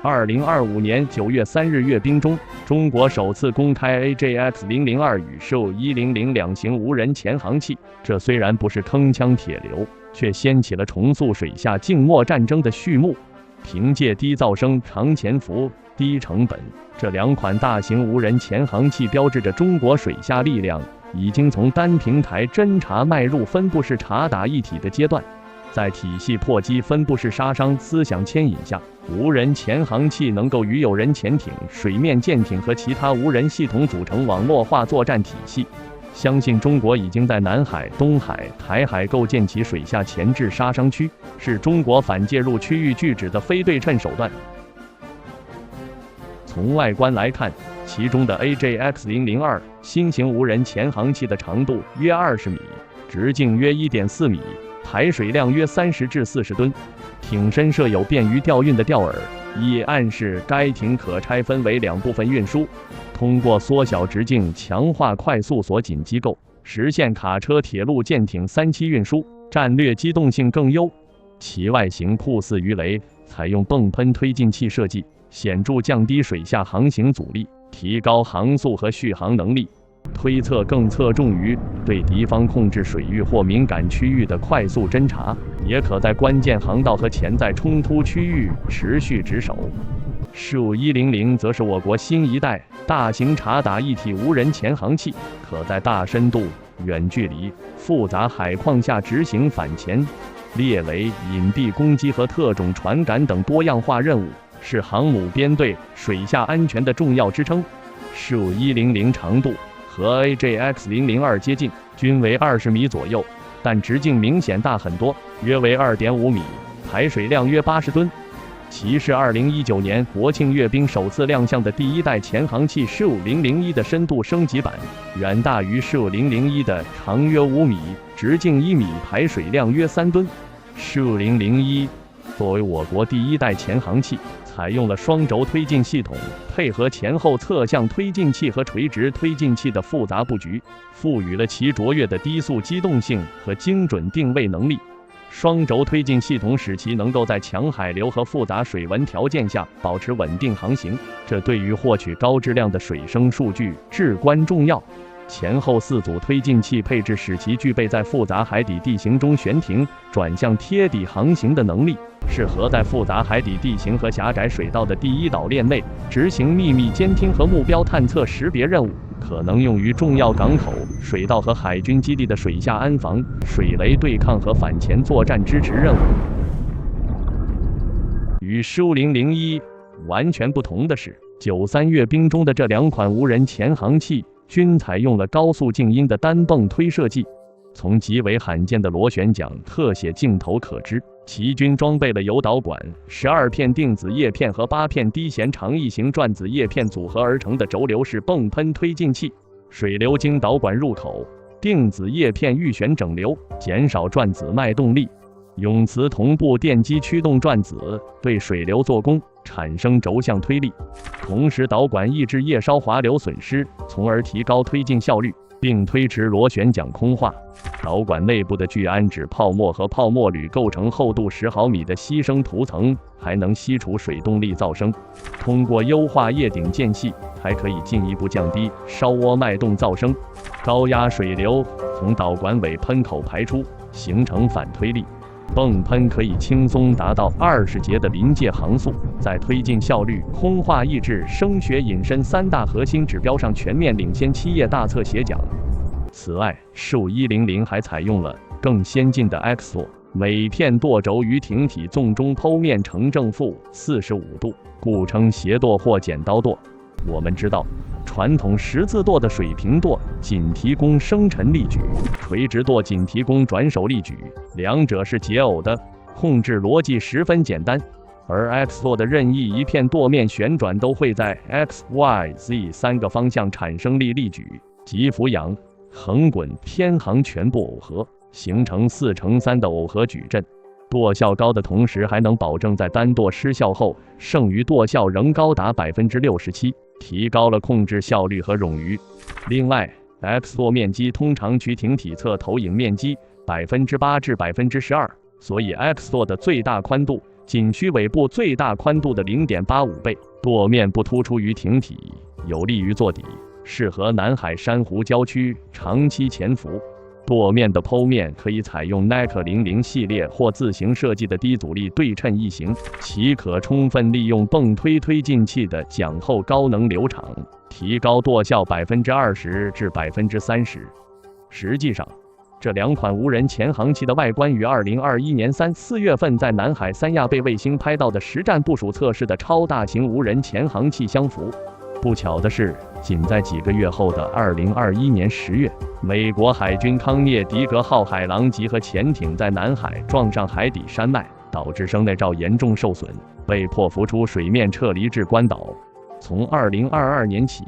2025年9月3日阅兵中，中国首次公开 AJX-002与 SU-100两型无人潜航器。这虽然不是铿锵铁流，却掀起了重塑水下静默战争的序幕。凭借低噪声、长潜伏、低成本，这两款大型无人潜航器标志着中国水下力量已经从单平台侦察迈入分布式察打一体的阶段。在体系破击、分布式杀伤思想牵引下，无人潜航器能够与有人潜艇、水面舰艇和其他无人系统组成网络化作战体系。相信中国已经在南海、东海、台海构建起水下前置杀伤区，是中国反介入区域拒止的非对称手段。从外观来看，其中的 AJX-002 新型无人潜航器的长度约20米，直径约1.4米，排水量约30至40吨，艇身设有便于调运的吊饵，以暗示该艇可拆分为2部分运输。通过缩小直径、强化快速锁紧机构，实现卡车、铁路、舰艇3栖运输，战略机动性更优。其外形酷似鱼雷，采用泵喷推进器设计，显著降低水下航行阻力，提高航速和续航能力。推测更侧重于对敌方控制水域或敏感区域的快速侦察，也可在关键航道和潜在冲突区域持续值守。SU-100则是我国新一代大型察打一体无人潜航器，可在大深度、远距离、复杂海况下执行反潜、猎围、隐蔽攻击和特种传感等多样化任务，是航母编队水下安全的重要支撑。SU-100长度和 AJX-002 接近，均为20米左右，但直径明显大很多，约为2.5米，排水量约80吨。其是2019年国庆阅兵首次亮相的第一代潜航器 SU-001的深度升级版，远大于 SU-001的长约5米，直径1米，排水量约3吨。SU-001作为我国第一代潜航器，采用了双轴推进系统，配合前后侧向推进器和垂直推进器的复杂布局，赋予了其卓越的低速机动性和精准定位能力。双轴推进系统使其能够在强海流和复杂水文条件下保持稳定航行，这对于获取高质量的水声数据至关重要。前后4组推进器配置使其具备在复杂海底地形中悬停、转向贴底航行的能力，适合在复杂海底地形和狭窄水道的第一岛链内执行秘密监听和目标探测识别任务，可能用于重要港口、水道和海军基地的水下安防、水雷对抗和反潜作战支持任务。与 SU-001完全不同的是，93阅兵中的这2款无人潜航器均采用了高速静音的单泵推射器。从极为罕见的螺旋桨特写镜头可知，其均装备了由导管、12片定子叶片和8片低弦长翼型转子叶片组合而成的轴流式泵喷推进器。水流经导管入口，定子叶片预旋整流，减少转子脉动力。永磁同步电机驱动转子对水流做功，产生轴向推力，同时导管抑制叶梢滑流损失，从而提高推进效率，并推迟螺旋桨空化。导管内部的聚氨酯泡沫和泡沫铝构成厚度10毫米的吸声涂层，还能吸除水动力噪声。通过优化叶顶间隙，还可以进一步降低梢涡脉动噪声。高压水流从导管尾喷口排出，形成反推力。泵喷可以轻松达到20节的临界航速，在推进效率、空化抑制、声学隐身3大核心指标上全面领先7页大侧写奖。此外 SU-100还采用了更先进的 X 舵，每片舵轴于艇体纵中剖面呈正负45度，故称斜舵或剪刀舵。我们知道，传统十字舵的水平舵仅提供升沉力矩，垂直舵仅提供转手力矩，两者是解耦的，控制逻辑十分简单。而 X 舵的任意一片舵面旋转都会在 X、Y、Z 3个方向产生力矩，即俯仰、横滚、偏航全部耦合，形成4×3的耦合矩阵。舵效高的同时，还能保证在单舵失效后，剩余舵效仍高达67%，提高了控制效率和冗余。另外 ，X 舵面积通常取艇体侧投影面积8%至12%，所以 X 舵的最大宽度仅需尾部最大宽度的 0.85 倍，舵面不突出于艇体，有利于坐底，适合南海珊瑚礁区长期潜伏。舵面的剖面可以采用 NEC00 系列或自行设计的低阻力对称翼型，其可充分利用泵推推进器的桨后高能流场，提高舵效 20% 至 30%。实际上，这两款无人潜航器的外观与2021年3、4月份在南海三亚被卫星拍到的实战部署测试的超大型无人潜航器相符。不巧的是，仅在几个月后的2021年10月，美国海军康涅狄格号海狼级和潜艇在南海撞上海底山脉，导致声内罩严重受损，被迫浮出水面撤离至关岛。从2022年起，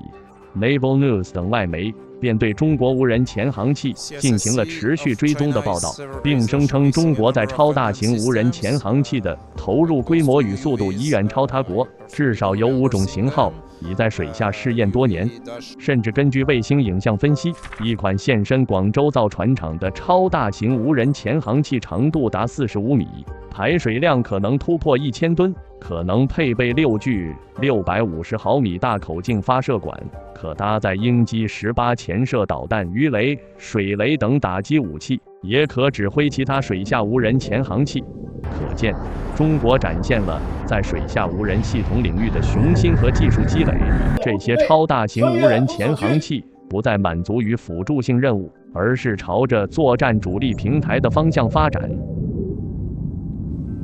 Naval News 等外媒便对中国无人潜航器进行了持续追踪的报道，并声称中国在超大型无人潜航器的投入规模与速度已远超他国，至少有5种型号已在水下试验多年。甚至根据卫星影像分析，一款现身广州造船厂的超大型无人潜航器长度达45米，排水量可能突破1000吨，可能配备6具650毫米大口径发射管，可搭载鹰击18潜射导弹、鱼雷、水雷等打击武器，也可指挥其他水下无人潜航器。可见，中国展现了在水下无人系统领域的雄心和技术积累。这些超大型无人潜航器不再满足于辅助性任务，而是朝着作战主力平台的方向发展。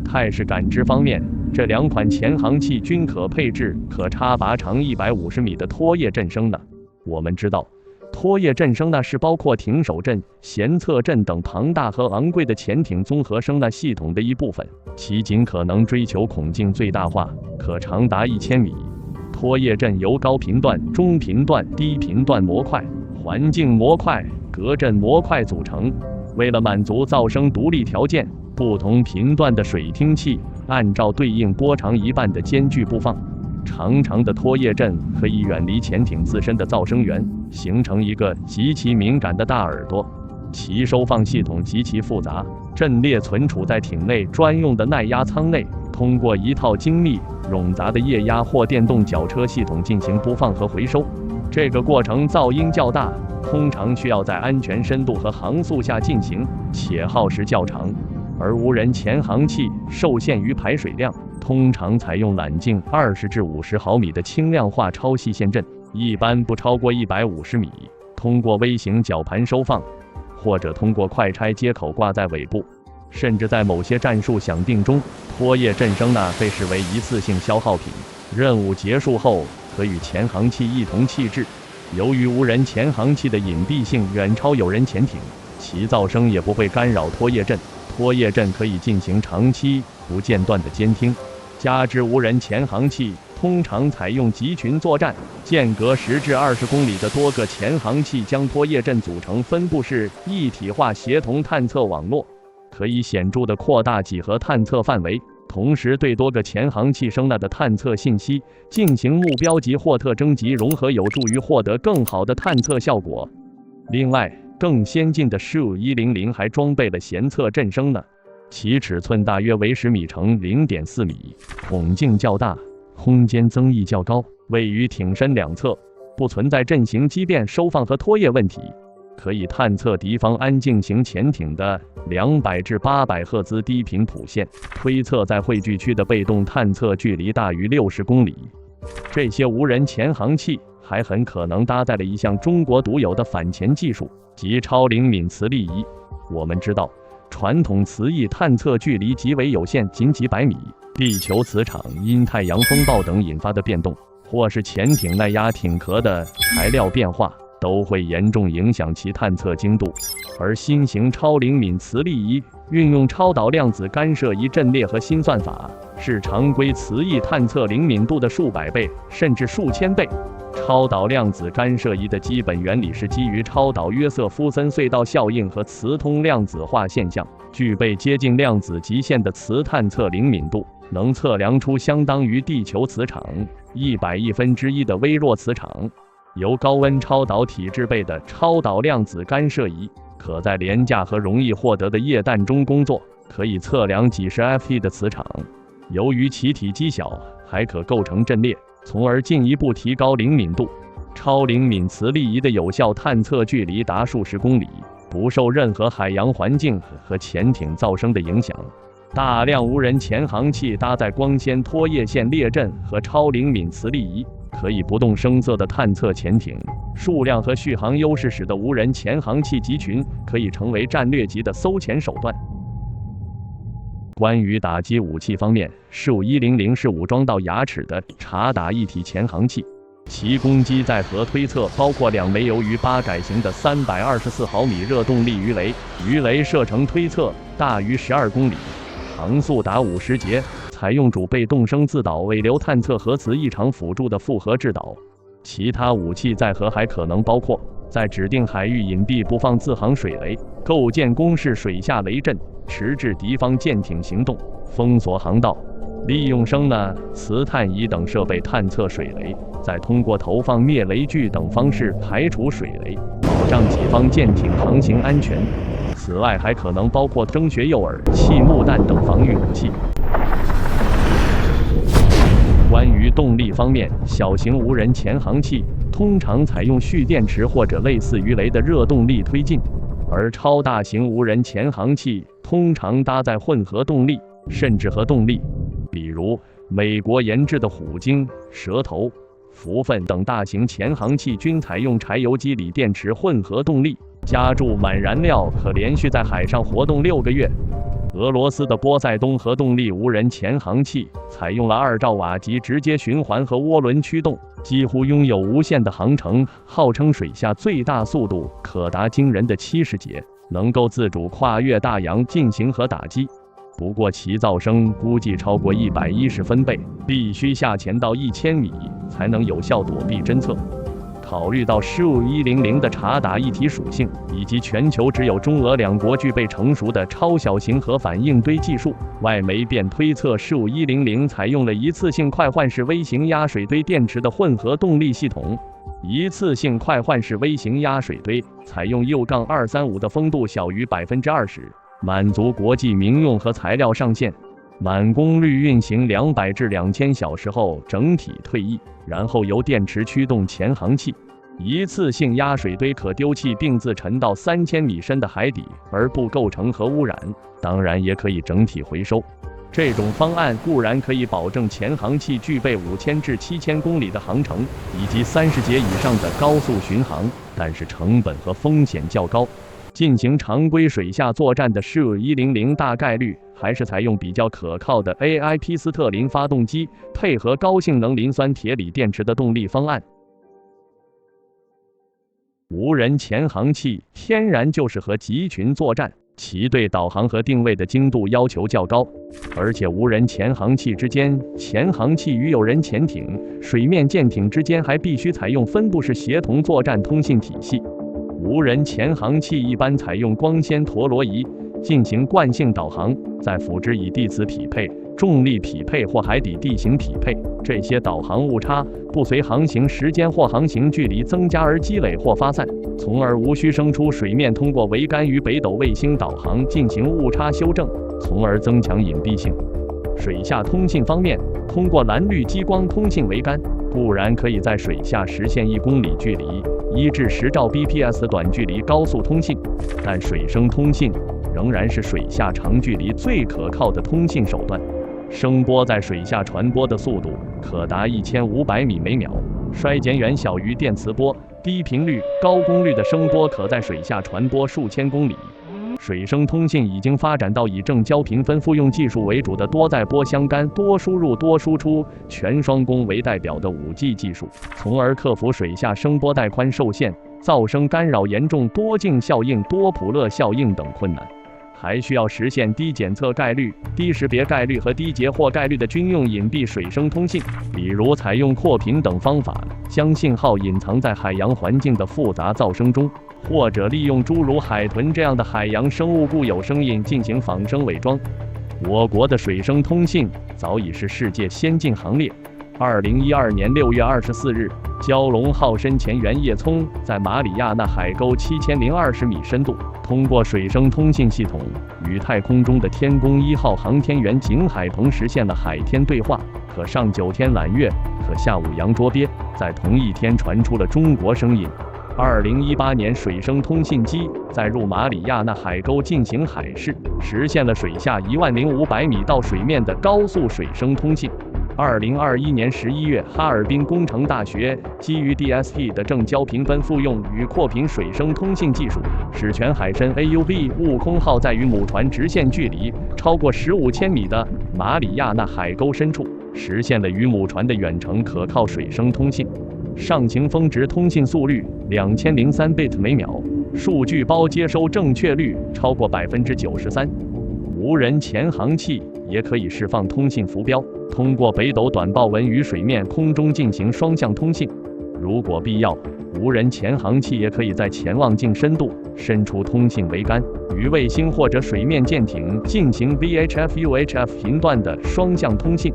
态势感知方面，这两款潜航器均可配置可插拔长150米的拖曳振声呢。我们知道，拖曳振声呢是包括停手振、舷侧振等庞大和昂贵的潜艇综合声呐系统的一部分，其尽可能追求孔径最大化，可长达1000米。拖曳振由高频段、中频段、低频段模块、环境模块、隔振模块组成。为了满足噪声独立条件，不同频段的水听器按照对应波长一半的间距布放。长长的拖曳振可以远离潜艇自身的噪声源，形成一个极其敏感的大耳朵。其收放系统极其复杂，阵列存储在艇内专用的耐压舱内，通过一套精密冗杂的液压或电动绞车系统进行播放和回收。这个过程噪音较大，通常需要在安全深度和航速下进行，且耗时较长。而无人潜航器受限于排水量，通常采用揽径20至50毫米的轻量化超细线阵，一般不超过150米。通过微型绞盘收放，或者通过快拆接口挂在尾部。甚至在某些战术响定中，拖曳振声呐被视为一次性消耗品，任务结束后可与潜航器一同弃置。由于无人潜航器的隐蔽性远超有人潜艇，其噪声也不会干扰拖曳阵。拖曳阵可以进行长期不间断的监听。加之无人潜航器通常采用集群作战，间隔10至20公里的多个潜航器将拖曳阵组成分布式一体化协同探测网络，可以显著地扩大几何探测范围，同时对多个潜航器声呐的探测信息进行目标级或特征级融合，有助于获得更好的探测效果。另外，更先进的 SHU-100还装备了舷侧振声呐，其尺寸大约为10米乘 0.4米，孔径较大，空间增益较高，位于艇身两侧，不存在阵型畸变、收放和拖曳问题，可以探测敌方安静型潜艇的200至800赫兹低频谱线，推测在汇聚区的被动探测距离大于60公里。这些无人潜航器还很可能搭载了一项中国独有的反潜技术，即超灵敏磁力仪。我们知道，传统磁翼探测距离极为有限，仅几百米。地球磁场因太阳风暴等引发的变动，或是潜艇耐压艇壳的材料变化，都会严重影响其探测精度。而新型超灵敏磁力仪运用超导量子干涉仪阵列和新算法，是常规磁翼探测灵敏度的数百倍甚至数千倍。超导量子干涉仪的基本原理是基于超导约瑟夫森隧道效应和磁通量子化现象，具备接近量子极限的磁探测灵敏度，能测量出相当于地球磁场1/100,000,000的微弱磁场。由高温超导体制备的超导量子干涉仪，可在廉价和容易获得的液氮中工作，可以测量几十 FT 的磁场。由于其体积小，还可构成阵列，从而进一步提高灵敏度。超灵敏磁力仪的有效探测距离达数十公里，不受任何海洋环境和潜艇噪声的影响。大量无人潜航器搭载光纤拖曳线列阵和超灵敏磁力仪，可以不动声色地探测潜艇。数量和续航优势使得无人潜航器集群可以成为战略级的搜潜手段。关于打击武器方面，15-100是武装到牙齿的察打一体潜航器，其攻击载荷推测包括2枚由于8改型的324毫米热动力鱼雷，鱼雷射程推测大于12公里，航速达50节，采用主被动声自导尾流探测和磁异常辅助的复合制导。其他武器载荷还可能包括在指定海域隐蔽不放自航水雷，构建公式水下雷阵，迟滞敌方舰艇行动，封锁航道，利用声呐、磁探仪等设备探测水雷，再通过投放灭雷具等方式排除水雷，保障己方舰艇航行安全。此外，还可能包括蒸穴诱饵、气幕弹等防御武器。关于动力方面，小型无人潜航器通常采用蓄电池或者类似鱼雷的热动力推进，而超大型无人潜航器通常搭载混合动力甚至核动力，比如美国研制的虎鲸、蛇头、福分等大型潜航器均采用柴油机锂电池混合动力，加注满燃料可连续在海上活动6个月。俄罗斯的波塞冬核动力无人潜航器采用了2兆瓦级直接循环和涡轮驱动，几乎拥有无限的航程，号称水下最大速度可达惊人的70节，能够自主跨越大洋进行核打击。不过其噪声估计超过110分贝，必须下潜到1000米才能有效躲避侦测。考虑到15-100的察打一体属性，以及全球只有中俄2国具备成熟的超小型核反应堆技术，外媒便推测15-100采用了一次性快换式微型压水堆电池的混合动力系统。一次性快换式微型压水堆采用铀-235的风度小于20%，满足国际民用和材料上限。满功率运行200至2000小时后整体退役，然后由电池驱动潜航器。一次性压水堆可丢弃并自沉到3000米深的海底而不构成核污染，当然也可以整体回收。这种方案固然可以保证潜航器具备5000至7000公里的航程以及30节以上的高速巡航，但是成本和风险较高。进行常规水下作战的15-100大概率还是采用比较可靠的 AI 皮斯特林发动机配合高性能磷酸铁锂电池的动力方案。无人潜航器天然就适合集群作战，其对导航和定位的精度要求较高，而且无人潜航器之间、潜航器与有人潜艇、水面舰艇之间还必须采用分布式协同作战通信体系。无人潜航器一般采用光纤陀螺仪进行惯性导航，再辅之以地磁匹配、重力匹配或海底地形匹配，这些导航误差不随航行时间或航行距离增加而积累或发散，从而无需升出水面，通过桅杆与北斗卫星导航进行误差修正，从而增强隐蔽性。水下通信方面，通过蓝绿激光通信桅杆，固然可以在水下实现1公里距离1至10兆 bps 短距离高速通信，但水声通信仍然是水下长距离最可靠的通信手段。声波在水下传播的速度可达1500米每秒，衰减远小于电磁波，低频率、高功率的声波可在水下传播数千公里。水声通信已经发展到以正交频分复用技术为主的多载波相干、多输入多输出、全双工为代表的5G 技术，从而克服水下声波带宽受限、噪声干扰严重、多镜效应、多普勒效应等困难。还需要实现低检测概率、低识别概率和低截获概率的军用隐蔽水声通信，比如采用扩频等方法，将信号隐藏在海洋环境的复杂噪声中，或者利用诸如海豚这样的海洋生物固有声音进行仿生伪装。我国的水声通信早已是世界先进行列。2012年6月24日，蛟龙号深潜员叶聪在马里亚纳海沟7020米深度，通过水声通信系统与太空中的天宫1号航天员景海鹏实现了海天对话，可上9天揽月，可下5洋捉鳖，在同一天传出了中国声音。2018年，水声通信机载入马里亚纳海沟进行海试，实现了水下10500米到水面的高速水声通信。2021年11月，哈尔滨工程大学基于 DSP 的正交频分复用与扩频水声通信技术，使全海深 AUB 悟空号在与母船直线距离超过15千米的马里亚纳海沟深处，实现了与母船的远程可靠水声通信。上行峰值通信速率2003 bit 每秒，数据包接收正确率超过93%。无人潜航器也可以释放通信浮标，通过北斗短报文与水面空中进行双向通信。如果必要，无人潜航器也可以在潜望镜深度伸出通信桅杆，与卫星或者水面舰艇进行 VHF-UHF 频段的双向通信。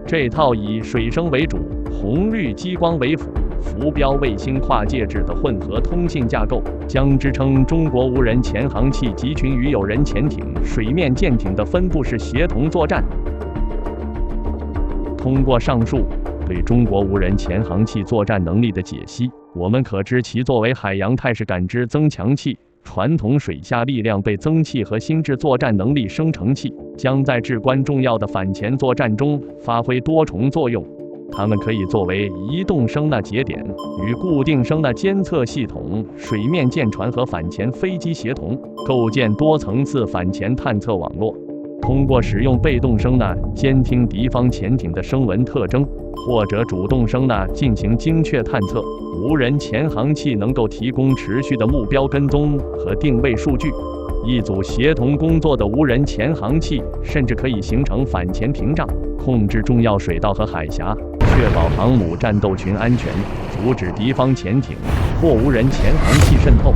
这套以水声为主、红绿激光为辅、浮标卫星跨介质的混合通信架构，将支撑中国无人潜航器集群与有人潜艇、水面舰艇的分布式协同作战。通过上述对中国无人潜航器作战能力的解析，我们可知其作为海洋态势感知增强器、传统水下力量倍增器和心智作战能力生成器，将在至关重要的反潜作战中发挥多重作用。它们可以作为移动声呐节点，与固定声呐监测系统、水面舰船和反潜飞机协同，构建多层次反潜探测网络。通过使用被动声呐监听敌方潜艇的声纹特征，或者主动声呐进行精确探测，无人潜航器能够提供持续的目标跟踪和定位数据。一组协同工作的无人潜航器甚至可以形成反潜屏障，控制重要水道和海峡，确保航母战斗群安全，阻止敌方潜艇或无人潜航器渗透。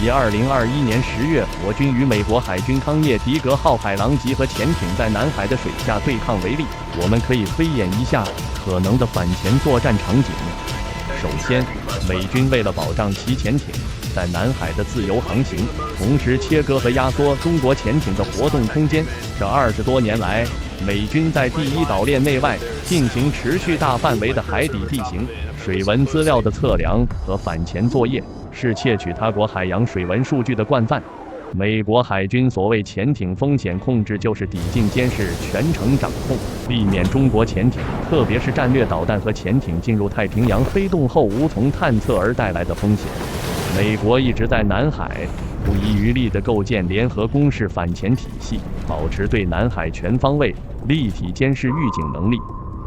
以2021年10月我军与美国海军康涅狄格号海狼级和潜艇在南海的水下对抗为例，我们可以推演一下可能的反潜作战场景。首先，美军为了保障其潜艇在南海的自由航行，同时切割和压缩中国潜艇的活动空间。这20多年来，美军在第一岛链内外进行持续大范围的海底地形、水文资料的测量和反潜作业，是窃取他国海洋水文数据的惯犯。美国海军所谓潜艇风险控制，就是抵近监视、全程掌控，避免中国潜艇，特别是战略导弹和潜艇进入太平洋飞动后无从探测而带来的风险。美国一直在南海不遗余力地构建联合攻势反潜体系，保持对南海全方位、立体监视预警能力。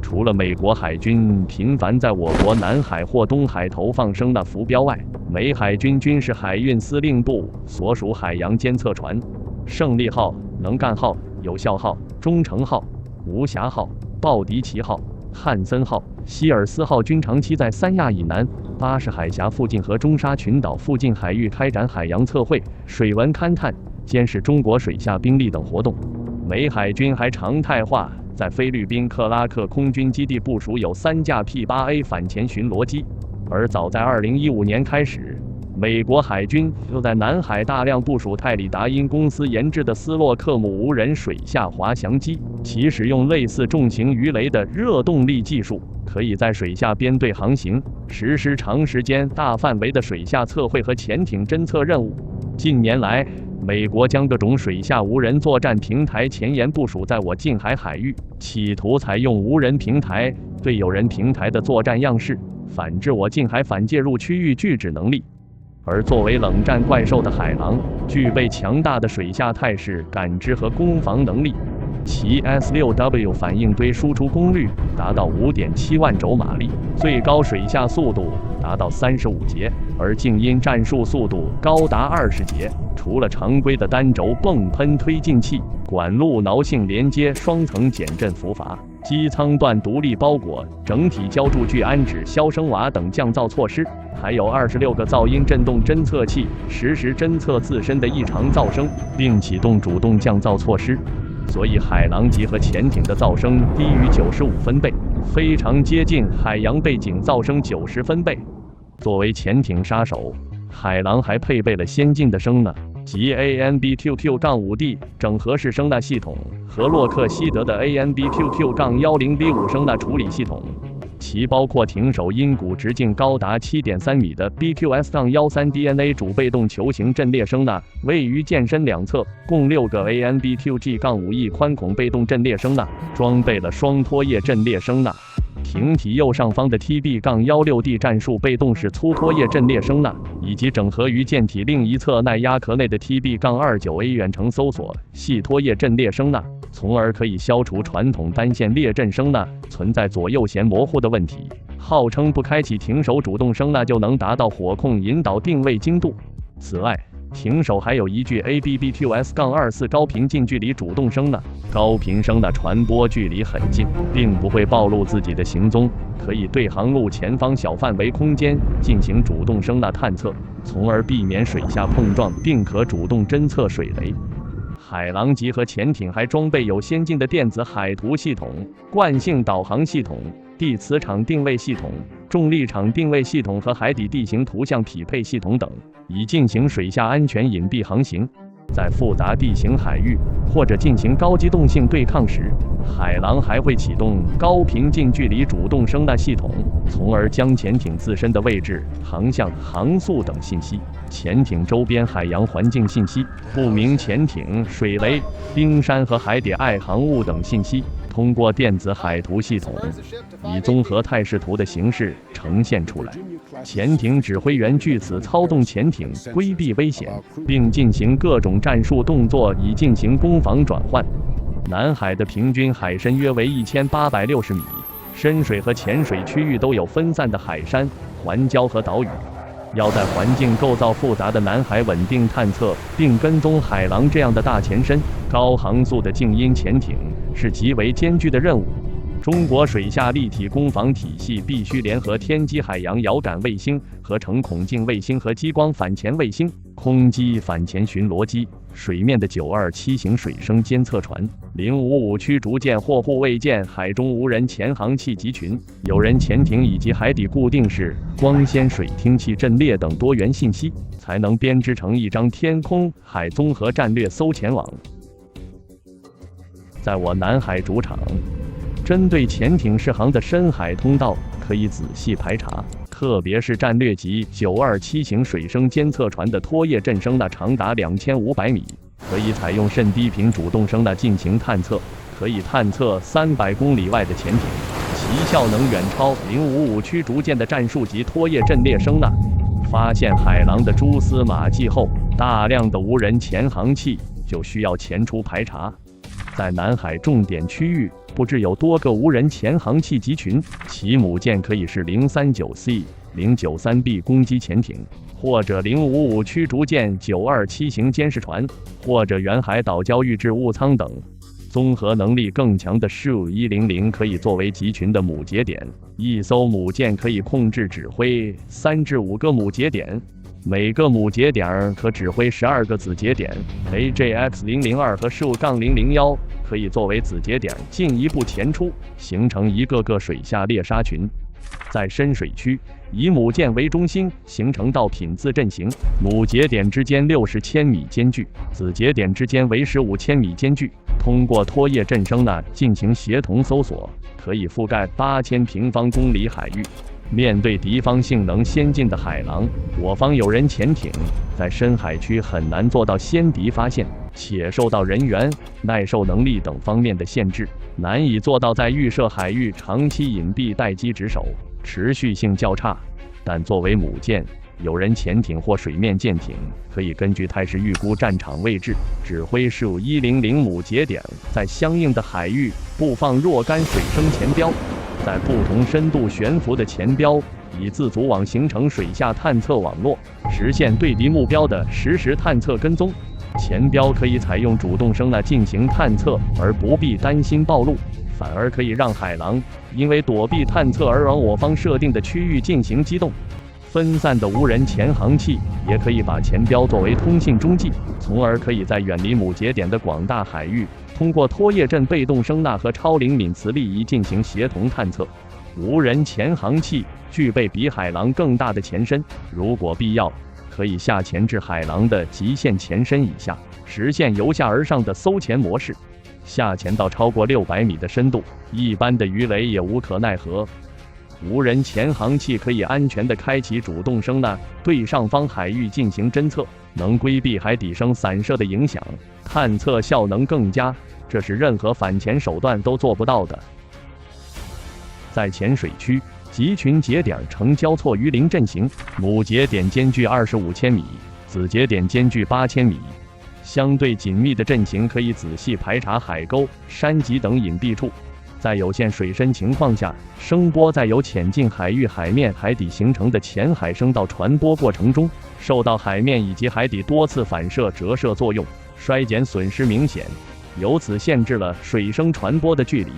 除了美国海军频繁在我国南海或东海投放声呐浮标外，美海军军事海运司令部所属海洋监测船胜利号、能干号、有效号、忠诚号、无暇号、鲍迪奇号、汉森号、希尔斯号军长期在三亚以南、巴士海峡附近和中沙群岛附近海域开展海洋测绘、水文勘探、监视中国水下兵力等活动。美海军还常态化在菲律宾克拉克空军基地部署有3架 P-8A 反潜巡逻机，而早在2015年开始，美国海军就在南海大量部署泰里达因公司研制的斯洛克姆无人水下滑翔机，其使用类似重型鱼雷的热动力技术，可以在水下编队航行，实施长时间、大范围的水下测绘和潜艇侦测任务。近年来，美国将各种水下无人作战平台前沿部署在我近海海域，企图采用无人平台对有人平台的作战样式，反制我近海反介入区域拒止能力。而作为冷战怪兽的海狼，具备强大的水下态势感知和攻防能力。其 S6W 反应堆输出功率达到 5.7 万轴马力，最高水下速度达到35节，而静音战术速度高达20节。除了常规的单轴泵喷推进器、管路挠性连接双层减震浮阀、机舱段独立包裹、整体浇筑具安置消声瓦等降噪措施，还有26个噪音振动侦测器，实时侦测自身的异常噪声，并启动主动降噪措施。所以海狼级和潜艇的噪声低于95分贝，非常接近海洋背景噪声90分贝。作为潜艇杀手，海狼还配备了先进的声呐，即 ANBQQ-5D 整合式声呐系统和洛克希德的 ANBQQ-10B5 声呐处理系统。其包括艇首音鼓直径高达 7.3 米的 BQS-13DNA 主被动球形阵列声呐，位于舰身两侧，共6个 ANBQG-5E 宽孔被动阵列声呐，装备了双拖曳阵列声呐。艇体右上方的 TB-16D 战术被动式粗拖曳阵列声呐，以及整合于舰体另一侧耐压壳内的 TB-29A 远程搜索细拖曳阵列声呐，从而可以消除传统单线列阵声呐存在左右舷模糊的问题。号称不开启艇首主动声呐就能达到火控引导定位精度。此外，艇首还有一具 ABBQS-24 高频近距离主动声呐，高频声呐传播距离很近，并不会暴露自己的行踪，可以对航路前方小范围空间进行主动声呐探测，从而避免水下碰撞，并可主动侦测水雷。海狼级和潜艇还装备有先进的电子海图系统、惯性导航系统、地磁场定位系统、重力场定位系统和海底地形图像匹配系统等，以进行水下安全隐蔽航行。在复杂地形海域或者进行高机动性对抗时，海狼还会启动高频近距离主动声呐系统，从而将潜艇自身的位置、航向、航速等信息、潜艇周边海洋环境信息、不明潜艇、水雷、冰山和海底爱航物等信息，通过电子海图系统以综合态势图的形式呈现出来。潜艇指挥员据此操纵潜艇规避危险，并进行各种战术动作以进行攻防转换。南海的平均海深约为1860米，深水和浅水区域都有分散的海山、环礁和岛屿。要在环境构造复杂的南海稳定探测并跟踪海狼这样的大前身、高航速的静音潜艇是极为艰巨的任务。中国水下立体攻防体系必须联合天基海洋遥感卫星、合成孔径卫星和激光反潜卫星、空基反潜巡逻机、水面的927型水声监测船、055驱逐舰或护卫舰、海中无人潜航器集群、有人潜艇以及海底固定式光纤水听器阵列等多元信息，才能编织成一张天空海综合战略搜潜网。在我南海主场，针对潜艇适航的深海通道可以仔细排查，特别是战略级927型水声监测船的拖曳阵声呐长达2500米，可以采用甚低频主动声呐进行探测，可以探测300公里外的潜艇，其效能远超055驱逐舰的战术级拖曳阵列声呐。发现海狼的蛛丝马迹后，大量的无人潜航器就需要前出排查。在南海重点区域布置有多个无人潜航器集群，其母舰可以是 039C、093B 攻击潜艇，或者055驱逐舰927型监视船，或者远海岛礁预置物舱等。综合能力更强的 SU-100可以作为集群的母节点，一艘母舰可以控制指挥3至5个母节点，每个母节点可指挥12个子节点。AJX-002 和 SU-001 可以作为子节点进一步前出，形成一个个水下猎杀群。在深水区，以母舰为中心形成道品字阵型，母节点之间60千米间距，子节点之间为15千米间距。通过拖曳阵声呐进行协同搜索，可以覆盖8000平方公里海域。面对敌方性能先进的海狼，我方有人潜艇在深海区很难做到先敌发现，且受到人员、耐受能力等方面的限制，难以做到在预设海域长期隐蔽待机值守，持续性较差。但作为母舰，有人潜艇或水面舰艇可以根据态势预估战场位置，指挥SU-100母节点在相应的海域布放若干水声前标，在不同深度悬浮的前标以自组网形成水下探测网络，实现对敌目标的实时探测跟踪。前标可以采用主动声呐进行探测，而不必担心暴露，反而可以让海狼因为躲避探测而往我方设定的区域进行机动。分散的无人潜航器也可以把前标作为通信中继，从而可以在远离母节点的广大海域通过拖曳阵被动声呐和超灵敏磁力仪进行协同探测。无人潜航器具备比海狼更大的前身，如果必要，可以下潜至海狼的极限前身以下，实现由下而上的搜潜模式。下潜到超过600米的深度，一般的鱼雷也无可奈何。无人潜航器可以安全地开启主动声呐，对上方海域进行侦测，能规避海底声散射的影响，探测效能更佳，这是任何反潜手段都做不到的。在潜水区，集群节点呈交错鱼鳞阵型，母节点间距25千米，子节点间距8000米。相对紧密的阵型可以仔细排查海沟、山脊等隐蔽处。在有限水深情况下，声波在由潜进海域海面、海底形成的浅海声道传播过程中，受到海面以及海底多次反射折射作用，衰减损失明显，由此限制了水声传播的距离。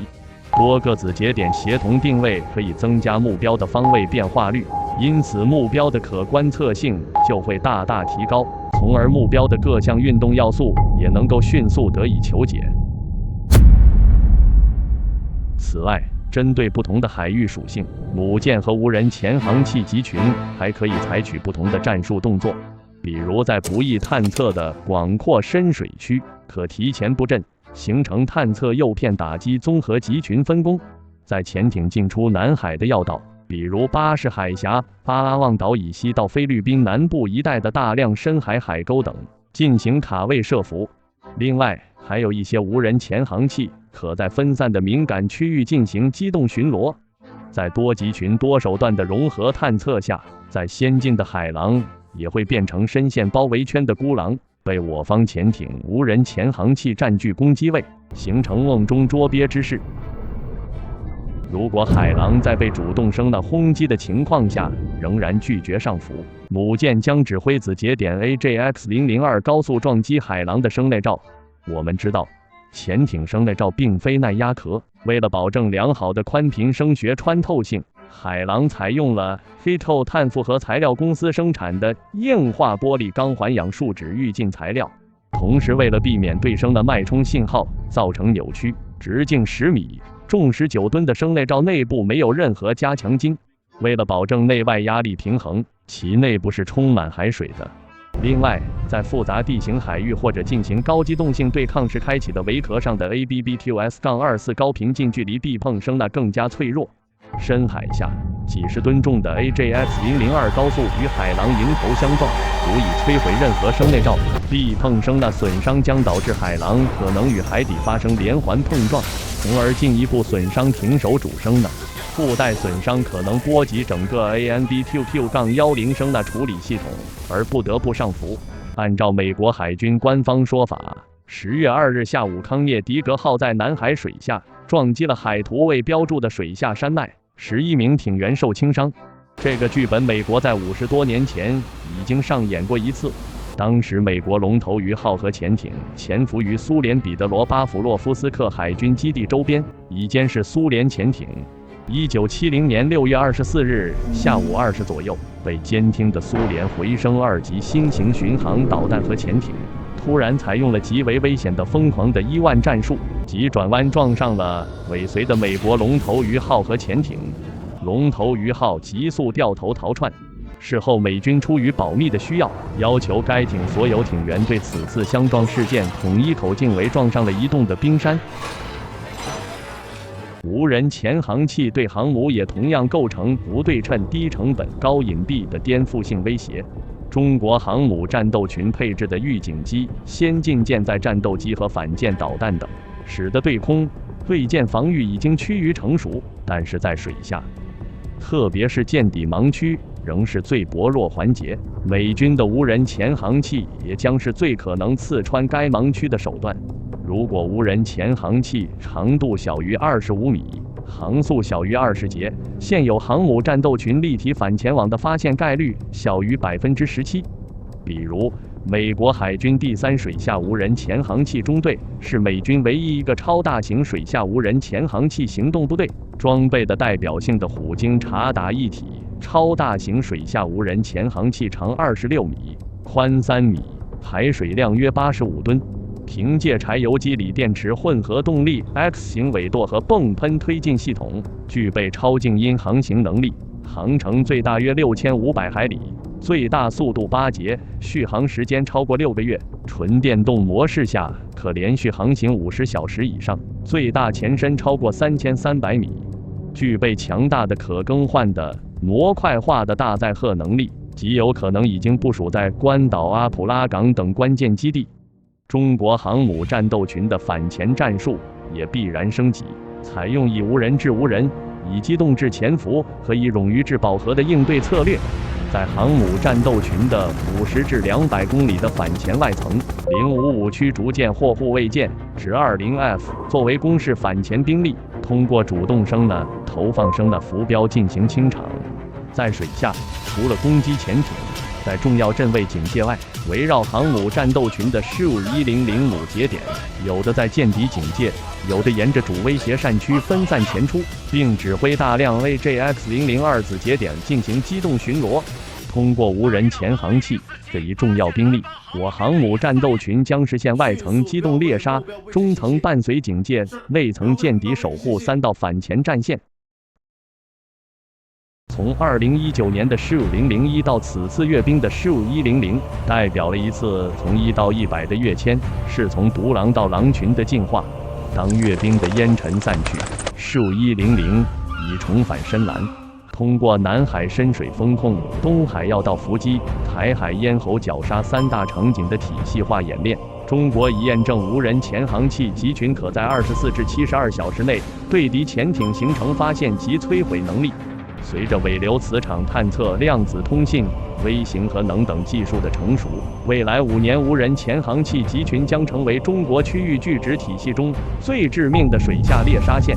多个子节点协同定位可以增加目标的方位变化率，因此目标的可观测性就会大大提高，从而目标的各项运动要素也能够迅速得以求解。此外，针对不同的海域属性，母舰和无人潜航器集群还可以采取不同的战术动作。比如在不易探测的广阔深水区，可提前布阵，形成探测诱骗打击综合集群分工。在潜艇进出南海的要道，比如巴士海峡、巴拉望岛以西到菲律宾南部一带的大量深海海沟等，进行卡位设伏。另外，还有一些无人潜航器可在分散的敏感区域进行机动巡逻。在多集群多手段的融合探测下，在先进的海狼也会变成深陷包围圈的孤狼，被我方潜艇、无人潜航器占据攻击位，形成瓮中捉鳖之势。如果海狼在被主动声呐轰击的情况下仍然拒绝上浮，母舰将指挥子节点 AJX-002 高速撞击海狼的声内罩。我们知道，潜艇声内罩并非耐压壳，为了保证良好的宽频声学穿透性，海狼采用了黑透碳复合材料公司生产的硬化玻璃钢环氧树脂预进材料。同时，为了避免对声的脉冲信号造成扭曲，直径10米、重19吨的声内罩内部没有任何加强筋。为了保证内外压力平衡，其内部是充满海水的。另外，在复杂地形海域或者进行高机动性对抗时开启的围壳上的 ABBQS-24 高频近距离避碰声呐更加脆弱。深海下，几十吨重的 AJX-002 高速与海狼迎头相撞，足以摧毁任何声内罩。避碰声呐损伤将导致海狼可能与海底发生连环碰撞，从而进一步损伤艇首主声呐。附带损伤可能波及整个 ANBQQ-10 声呐处理系统，而不得不上浮。按照美国海军官方说法，10月2日下午，康涅狄格号在南海水下撞击了海图未标注的水下山脉，11名艇员受轻伤。这个剧本美国在50多年前已经上演过一次。当时美国龙头鱼号核潜艇潜伏于苏联彼得罗巴甫洛夫斯克海军基地周边，以监视苏联潜艇。1970年6月24日下午2时左右，被监听的苏联回声2级新型巡航导弹核潜艇突然采用了极为危险的疯狂的10000战术，急转弯撞上了尾随的美国龙头鱼号核潜艇。龙头鱼号急速掉头逃窜。事后，美军出于保密的需要，要求该艇所有艇员对此次相撞事件统一口径为撞上了移动的冰山。无人潜航器对航母也同样构成不对称、低成本、高隐蔽的颠覆性威胁。中国航母战斗群配置的预警机、先进舰载战斗机和反舰导弹等，使得对空、对舰防御已经趋于成熟。但是在水下，特别是舰底盲区，仍是最薄弱环节。美军的无人潜航器也将是最可能刺穿该盲区的手段。如果无人潜航器长度小于25米，航速小于20节，现有航母战斗群立体反潜网的发现概率小于17%。比如，美国海军第3水下无人潜航器中队是美军唯一一个超大型水下无人潜航器行动部队，装备的代表性的虎鲸察打一体超大型水下无人潜航器长26米，宽3米，排水量约85吨。凭借柴油机锂电池混合动力 X 型尾舵和泵喷推进系统，具备超静音航行能力，航程最大约6500海里，最大速度8节，续航时间超过6个月。纯电动模式下可连续航行50小时以上，最大前深超过3300米，具备强大的可更换的模块化的大载荷能力，极有可能已经部署在关岛、阿普拉港等关键基地。中国航母战斗群的反潜战术也必然升级，采用以无人制无人、以机动制潜伏和以冗余制饱和的应对策略。在航母战斗群的50至200公里的反潜外层，055驱逐舰或护卫舰直20F 作为攻势反潜兵力，通过主动声的、投放声的浮标进行清场。在水下，除了攻击潜艇，在重要阵位警戒外，围绕航母战斗群的15-100母节点，有的在舰底警戒，有的沿着主威胁扇区分散前出，并指挥大量 AJX-002 子节点进行机动巡逻。通过无人潜航器这一重要兵力，我航母战斗群将实现外层机动猎杀，中层伴随警戒，内层舰底守护3道反潜战线。从2019年的15001到此次阅兵的15100，代表了一次从1到100的跃迁，是从独狼到狼群的进化。当阅兵的烟尘散去，15100已重返深蓝。通过南海深水风控、东海要道伏击、台海咽喉绞杀3大场景的体系化演练，中国已验证无人潜航器集群可在24至72小时内对敌潜艇形成发现及摧毁能力。随着尾流磁场探测、量子通信、微型核能等技术的成熟，未来5年无人潜航器集群将成为中国区域拒止体系中最致命的水下猎杀线。